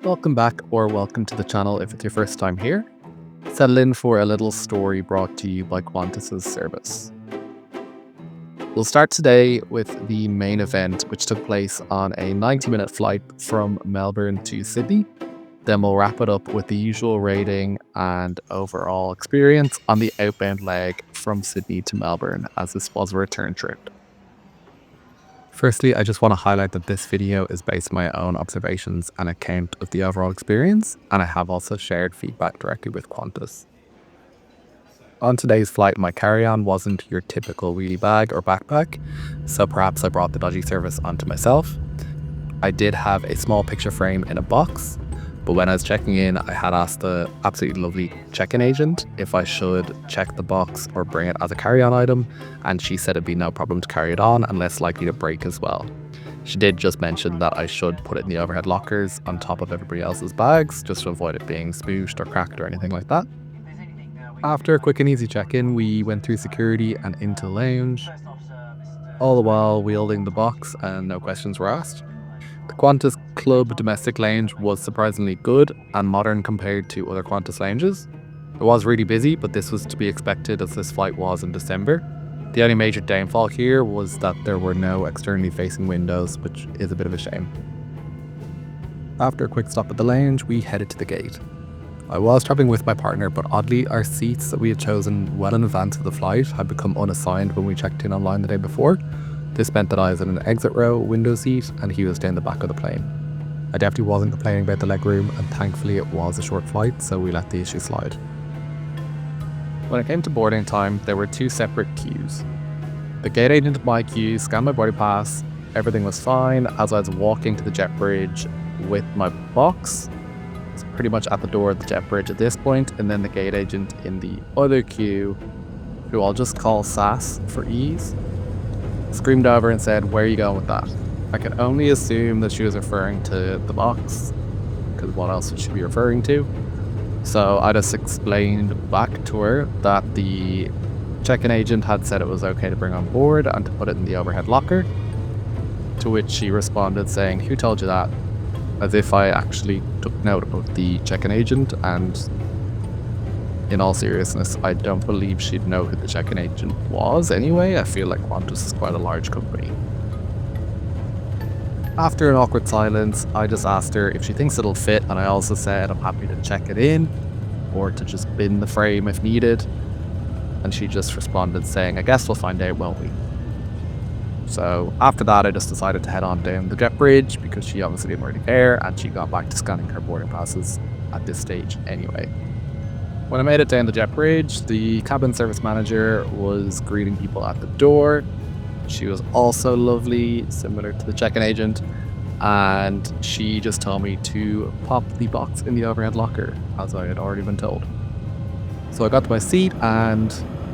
Welcome back or welcome to the channel if it's your first time here. Settle in for a little story brought to you by Qantas's service. We'll start today with the main event, which took place on a 90-minute flight from Melbourne to Sydney. Then we'll wrap it up with the usual rating and overall experience on the outbound leg from Sydney to Melbourne, as this was a return trip. Firstly, I just want to highlight that this video is based on my own observations and account of the overall experience, and I have also shared feedback directly with Qantas. On today's flight, my carry-on wasn't your typical wheelie bag or backpack, so perhaps I brought the dodgy service onto myself. I did have a small picture frame in a box, but when I was checking in, I had asked the absolutely lovely check-in agent if I should check the box or bring it as a carry-on item, and she said it'd be no problem to carry it on and less likely to break as well. She did just mention that I should put it in the overhead lockers on top of everybody else's bags, just to avoid it being smooshed or cracked or anything like that. After a quick and easy check-in, we went through security and into the lounge, all the while wielding the box and no questions were asked. The Qantas Club domestic lounge was surprisingly good and modern compared to other Qantas lounges. It was really busy, but this was to be expected as this flight was in December. The only major downfall here was that there were no externally facing windows, which is a bit of a shame. After a quick stop at the lounge, we headed to the gate. I was traveling with my partner, but oddly our seats that we had chosen well in advance of the flight had become unassigned when we checked in online the day before. This meant that I was in an exit row window seat and he was down the back of the plane. I definitely wasn't complaining about the legroom, and thankfully it was a short flight, so we let the issue slide. When it came to boarding time, there were two separate queues. The gate agent of my queue scanned my boarding pass, everything was fine as I was walking to the jet bridge with my box. It's pretty much at the door of the jet bridge at this point, and then the gate agent in the other queue, who I'll just call Sass for ease, screamed over and said, "Where are you going with that?" I could only assume that she was referring to the box, because what else would she be referring to? So I just explained back to her that the check-in agent had said it was okay to bring on board and to put it in the overhead locker, to which she responded saying, "Who told you that?" As if I actually took note of the check-in agent, and in all seriousness, I don't believe she'd know who the check-in agent was anyway. I feel like Qantas is quite a large company. After an awkward silence, I just asked her if she thinks it'll fit, and I also said I'm happy to check it in or to just bin the frame if needed. And she just responded saying, "I guess we'll find out, won't we?" So after that, I just decided to head on down the jet bridge because she obviously didn't really care, and she got back to scanning her boarding passes at this stage anyway. When I made it down the jet bridge, the cabin service manager was greeting people at the door. She was also lovely, similar to the check-in agent, and she just told me to pop the box in the overhead locker, as I had already been told. So I got to my seat, and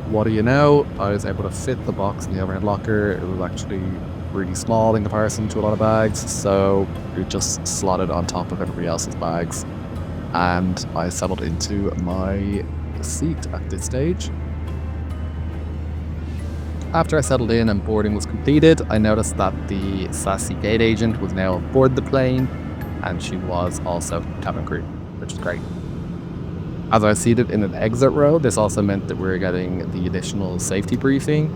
what do you know, I was able to fit the box in the overhead locker. It was actually really small in comparison to a lot of bags, so it just slotted on top of everybody else's bags. And I settled into my seat at this stage. After I settled in and boarding was completed, I noticed that the Sassy gate agent was now aboard the plane, and she was also cabin crew, which is great. As I was seated in an exit row, this also meant that we were getting the additional safety briefing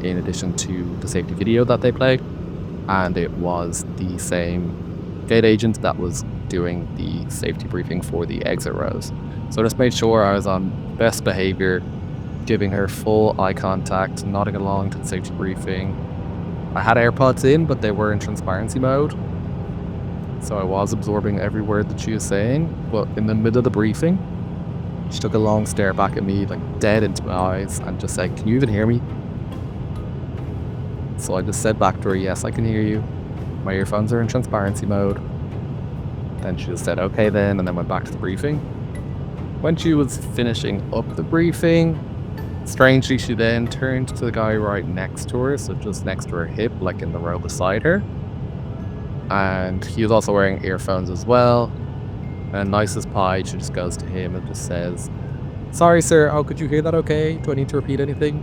in addition to the safety video that they played, and it was the same gate agent that was doing the safety briefing for the exit rows. So I just made sure I was on best behavior, giving her full eye contact, nodding along to the safety briefing. I had AirPods in, but they were in transparency mode, so I was absorbing every word that she was saying. But in the middle of the briefing, she took a long stare back at me, like dead into my eyes, and just said, "Can you even hear me?" So I just said back to her, "Yes, I can hear you. My earphones are in transparency mode." Then she just said, "Okay then," and then went back to the briefing. When she was finishing up the briefing, strangely, she then turned to the guy right next to her, so just next to her hip, like in the row beside her. And he was also wearing earphones as well. And nice as pie, she just goes to him and just says, "Sorry sir, oh, could you hear that okay? Do I need to repeat anything?"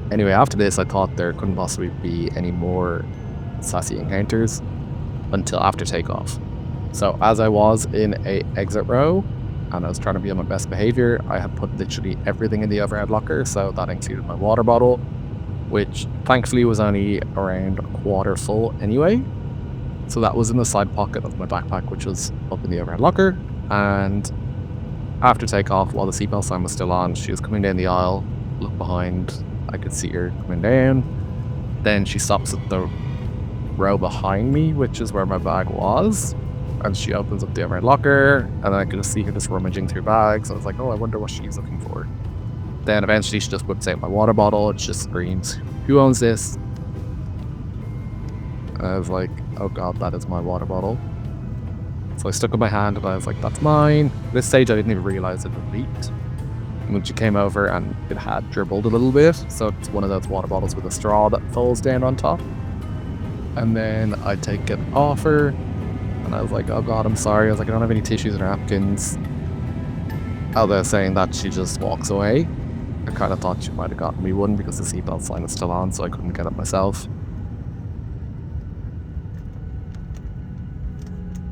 Anyway, after this, I thought there couldn't possibly be any more Sassy encounters until after takeoff. So as I was in a exit row and I was trying to be on my best behavior, I had put literally everything in the overhead locker. So that included my water bottle, which thankfully was only around a quarter full anyway. So that was in the side pocket of my backpack, which was up in the overhead locker. And after takeoff, while the seatbelt sign was still on, she was coming down the aisle. Look behind, I could see her coming down. Then she stops at the row behind me, which is where my bag was. And she opens up the overhead locker, and then I could just see her just rummaging through bags. I was like, oh, I wonder what she's looking for. Then eventually she just whips out my water bottle. It just screams, "Who owns this?" And I was like, oh god, that is my water bottle. So I stuck up my hand and I was like, that's mine. At this stage I didn't even realize it had leaked. And when she came over, and it had dribbled a little bit, so it's one of those water bottles with a straw that falls down on top. And then I take it off her, and I was like, oh god, I'm sorry. I was like, I don't have any tissues or napkins. Although saying that, she just walks away. I kind of thought she might have gotten me one because the seatbelt sign was still on, so I couldn't get it myself.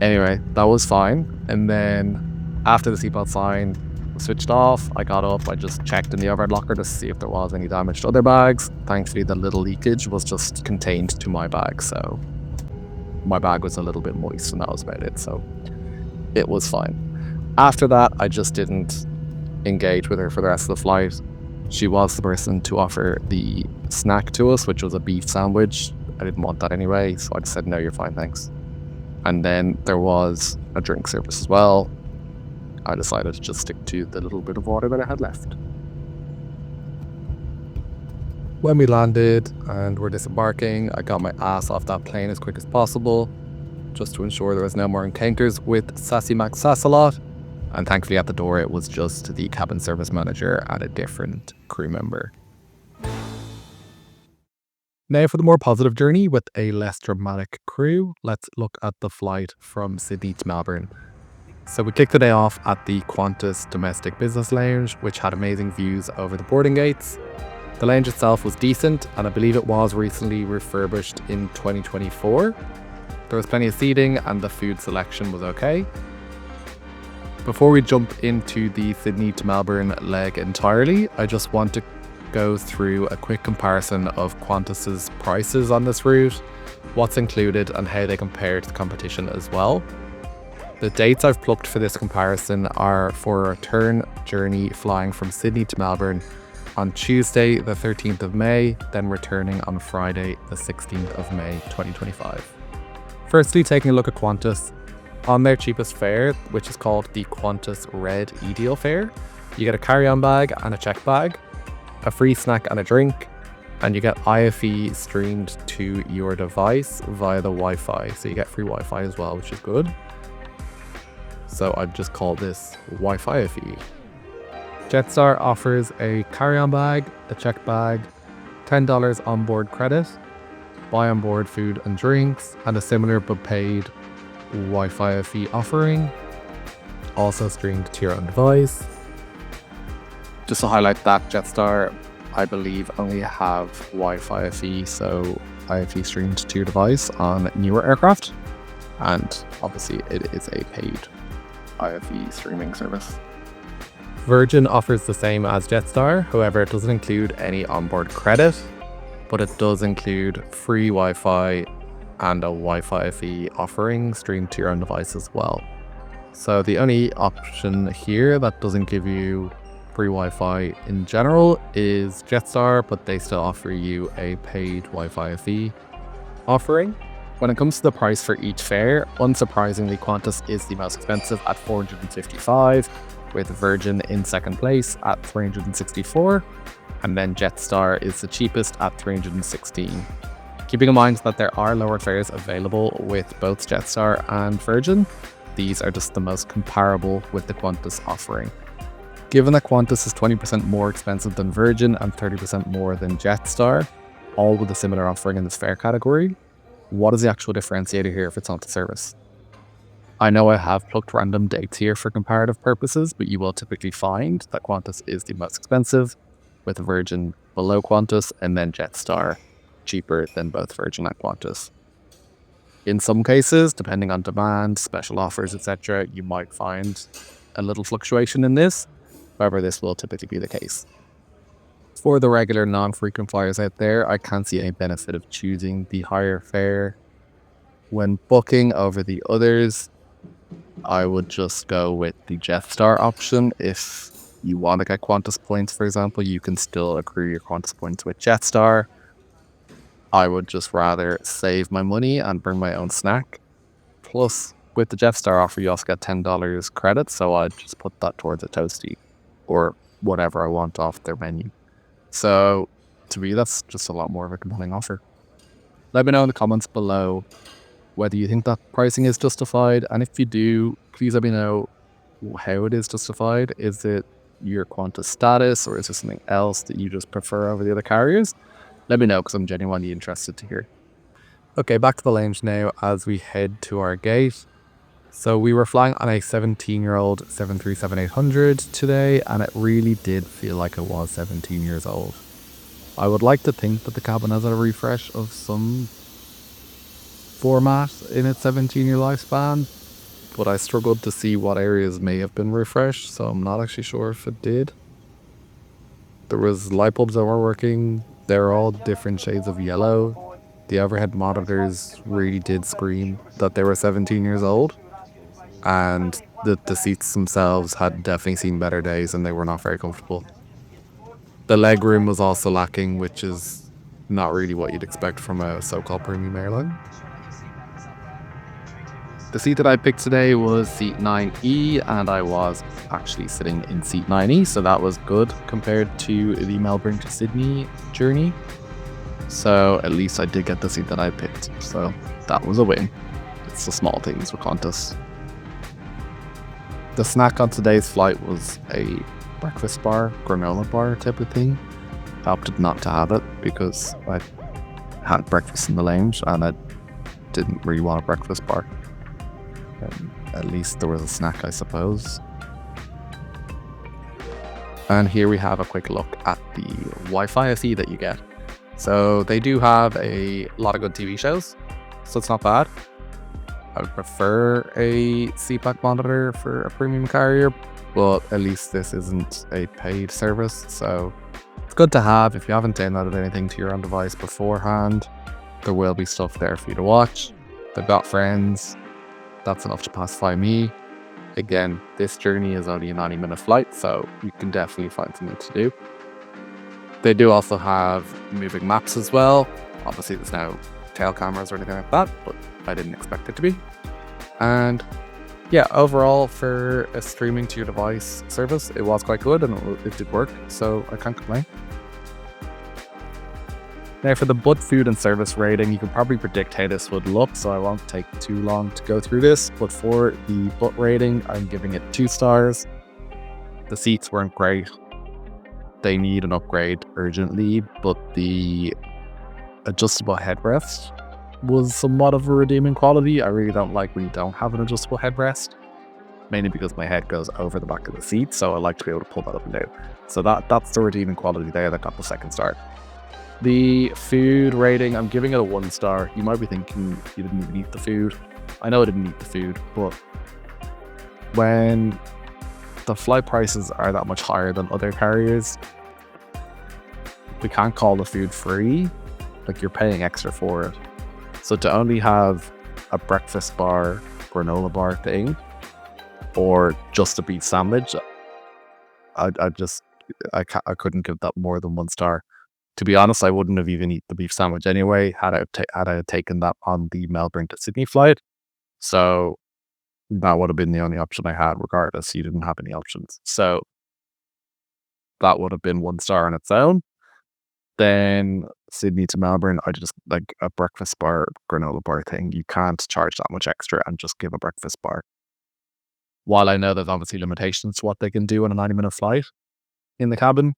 Anyway, that was fine. And then after the seatbelt sign was switched off, I got up, I just checked in the overhead locker to see if there was any damage to other bags. Thankfully, the little leakage was just contained to my bag, so my bag was a little bit moist and that was about it, so it was fine. After that, I just didn't engage with her for the rest of the flight. She was the person to offer the snack to us, which was a beef sandwich. I didn't want that anyway, so I just said, no, you're fine, thanks. And then there was a drink service as well. I decided to just stick to the little bit of water that I had left. When we landed and were disembarking, I got my ass off that plane as quick as possible, just to ensure there was no more encounters with Sassy Max Sassalot. And thankfully at the door it was just the cabin service manager and a different crew member. Now for the more positive journey with a less dramatic crew, let's look at the flight from Sydney to Melbourne. So we kicked the day off at the Qantas Domestic Business Lounge, which had amazing views over the boarding gates. The lounge itself was decent, and I believe it was recently refurbished in 2024. There was plenty of seating and the food selection was okay. Before we jump into the Sydney to Melbourne leg entirely, I just want to go through a quick comparison of Qantas's prices on this route, what's included and how they compare to the competition as well. The dates I've plucked for this comparison are for a return journey flying from Sydney to Melbourne on Tuesday the 13th of May, then returning on Friday the 16th of May 2025. Firstly, taking a look at Qantas, on their cheapest fare, which is called the Qantas Red E-Deal fare, you get a carry-on bag and a check bag, a free snack and a drink, and you get IFE streamed to your device via the Wi-Fi. So you get free Wi-Fi as well, which is good. So I'd just call this Wi-Fi IFE. Jetstar offers a carry-on bag, a check bag, $10 onboard credit, buy onboard food and drinks, and a similar but paid Wi-Fi IFE offering, also streamed to your own device. Just to highlight that, Jetstar, I believe, only have Wi-Fi IFE, so IFE streamed to your device on newer aircraft, and obviously it is a paid IFE streaming service. Virgin offers the same as Jetstar, however it doesn't include any onboard credit, but it does include free Wi-Fi and a Wi-Fi IFE offering streamed to your own device as well. So the only option here that doesn't give you free Wi-Fi in general is Jetstar, but they still offer you a paid Wi-Fi IFE offering. When it comes to the price for each fare, unsurprisingly, Qantas is the most expensive at $455, with Virgin in second place at $364, and then Jetstar is the cheapest at $316. Keeping in mind that there are lower fares available with both Jetstar and Virgin, these are just the most comparable with the Qantas offering. Given that Qantas is 20% more expensive than Virgin and 30% more than Jetstar, all with a similar offering in this fare category, what is the actual differentiator here if it's not the service? I know I have plucked random dates here for comparative purposes, but you will typically find that Qantas is the most expensive, with Virgin below Qantas, and then Jetstar cheaper than both Virgin and Qantas. In some cases, depending on demand, special offers, etc., you might find a little fluctuation in this. However, this will typically be the case. For the regular non-frequent flyers out there, I can't see any benefit of choosing the higher fare when booking over the others. I would just go with the Jetstar option. If you want to get Qantas points, for example, you can still accrue your Qantas points with Jetstar. I would just rather save my money and bring my own snack. Plus, with the Jetstar offer, you also get $10 credit, so I'd just put that towards a toasty or whatever I want off their menu. So, to me, that's just a lot more of a compelling offer. Let me know in the comments below whether you think that pricing is justified, and if you do, please let me know how it is justified. Is it your Qantas status, or is there something else that you just prefer over the other carriers? Let me know, because I'm genuinely interested to hear. Okay, back to the lounge now as we head to our gate. So we were flying on a 17-year-old 737-800 today, and it really did feel like it was 17 years old. I would like to think that the cabin has a refresh of some format in its 17-year lifespan, but I struggled to see what areas may have been refreshed, so I'm not actually sure if it did. There was light bulbs that were working. They're all different shades of yellow. The overhead monitors really did scream that they were 17 years old. And the seats themselves had definitely seen better days, and they were not very comfortable. The leg room was also lacking, which is not really what you'd expect from a so-called premium airline. The seat that I picked today was seat 9E, and I was actually sitting in seat 9E, so that was good compared to the Melbourne to Sydney journey. So at least I did get the seat that I picked, so that was a win. It's the small things with Qantas. The snack on today's flight was a breakfast bar, granola bar type of thing. I opted not to have it because I had breakfast in the lounge and I didn't really want a breakfast bar. At least there was a snack, I suppose. And here we have a quick look at the Wi-Fi SE that you get. So they do have a lot of good TV shows, so it's not bad. I would prefer a seatback monitor for a premium carrier, but at least this isn't a paid service, so it's good to have. If you haven't downloaded anything to your own device beforehand, there will be stuff there for you to watch. They've got Friends. That's enough to pacify me. Again, this journey is only a 90-minute flight, so you can definitely find something to do. They do also have moving maps as well. Obviously, there's no tail cameras or anything like that, but I didn't expect it to be. And yeah, overall, for a streaming to your device service, it was quite good and it did work, so I can't complain. Now for the butt food and service rating, you can probably predict how this would look, so I won't take too long to go through this, but for the butt rating, I'm giving it 2 stars. The seats weren't great. They need an upgrade urgently, but the adjustable headrest was somewhat of a redeeming quality. I really don't like when you don't have an adjustable headrest, mainly because my head goes over the back of the seat, so I like to be able to pull that up and down. So that's the redeeming quality there that got the 2nd star. The food rating, I'm giving it a 1 star. You might be thinking you didn't even eat the food. I know I didn't eat the food, but when the flight prices are that much higher than other carriers, we can't call the food free. Like, you're paying extra for it. So to only have a breakfast bar, granola bar thing, or just a beef sandwich, I couldn't give that more than 1 star. To be honest, I wouldn't have even eaten the beef sandwich anyway had I taken that on the Melbourne to Sydney flight. So that would have been the only option I had regardless. You didn't have any options. So that would have been 1 star on its own. Then Sydney to Melbourne, I just like a breakfast bar, granola bar thing. You can't charge that much extra and just give a breakfast bar. While I know there's obviously limitations to what they can do on a 90-minute flight in the cabin,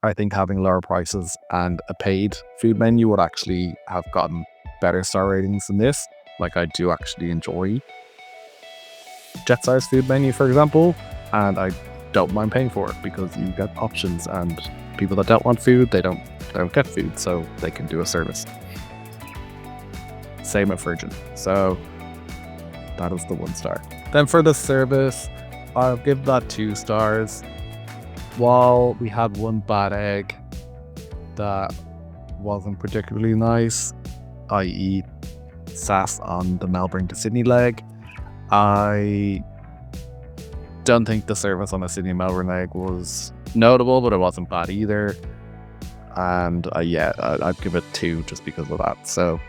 I think having lower prices and a paid food menu would actually have gotten better star ratings than this. Like, I do actually enjoy Jetstar's food menu, for example, and I don't mind paying for it because you get options, and people that don't want food, they don't get food, so they can do a service. same at Virgin. So that is the 1 star. Then for the service, I'll give that 2 stars. While we had one bad egg that wasn't particularly nice, i.e. Sass on the Melbourne to Sydney leg, I don't think the service on the Sydney Melbourne leg was notable, but it wasn't bad either. And yeah, I'd give it 2 just because of that. So,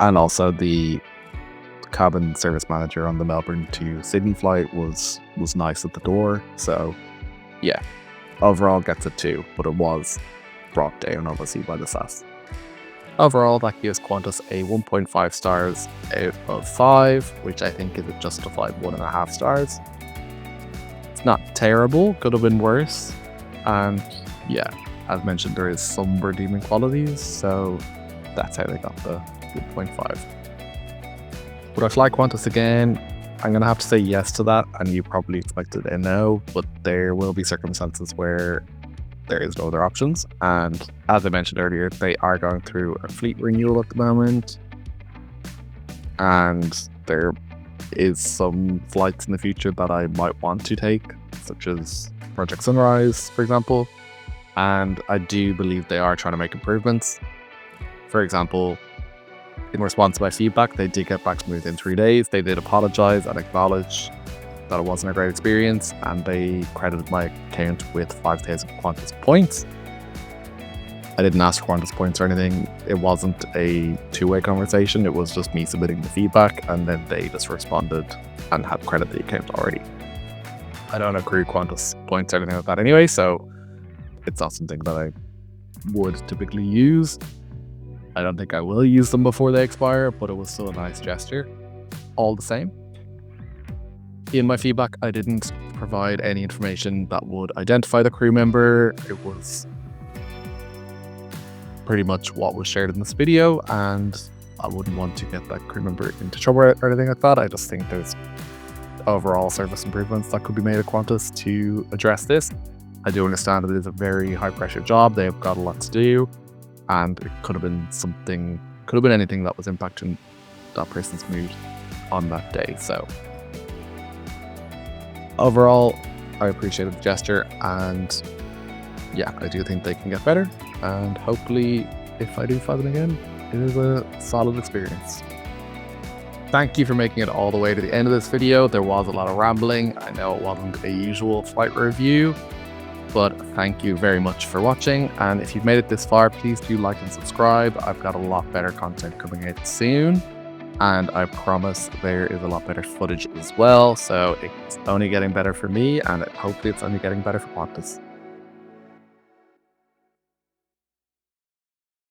and also the cabin service manager on the Melbourne to Sydney flight was nice at the door. So yeah, overall gets a 2, but it was brought down obviously by the Sass. Overall, that gives Qantas a 1.5 stars out of 5, which I think is a justified 1.5 stars. It's not terrible, could have been worse. And yeah, as mentioned, there is some redeeming qualities, so that's how they got the 1.5. Would I fly Qantas again? I'm going to have to say yes to that, and you probably expected a no, but there will be circumstances where there is no other options. And as I mentioned earlier, they are going through a fleet renewal at the moment, and there is some flights in the future that I might want to take, such as Project Sunrise, for example. And I do believe they are trying to make improvements. For example, in response to my feedback, they did get back to me within 3 days. They did apologize and acknowledge that it wasn't a great experience, and they credited my account with 5,000 Qantas points. I didn't ask for Qantas points or anything. It wasn't a two-way conversation. It was just me submitting the feedback, and then they just responded and had credited the account already. I don't accrue Qantas points or anything like that anyway, so it's not something that I would typically use. I don't think I will use them before they expire, but it was still a nice gesture all the same. In my feedback, I didn't provide any information that would identify the crew member. It was pretty much what was shared in this video, and I wouldn't want to get that crew member into trouble or anything like that. I just think there's overall service improvements that could be made at Qantas to address this. I do understand that it is a very high pressure job. They've got a lot to do, and it could have been anything that was impacting that person's mood on that day. So overall, I appreciated the gesture, and yeah, I do think they can get better, and hopefully if I do fly them again, it is a solid experience. Thank you for making it all the way to the end of this video. There was a lot of rambling. I know it wasn't a usual flight review, but thank you very much for watching, and if you've made it this far, please do like and subscribe. I've got a lot better content coming out soon, and I promise there is a lot better footage as well, so it's only getting better for me, and hopefully it's only getting better for Qantas.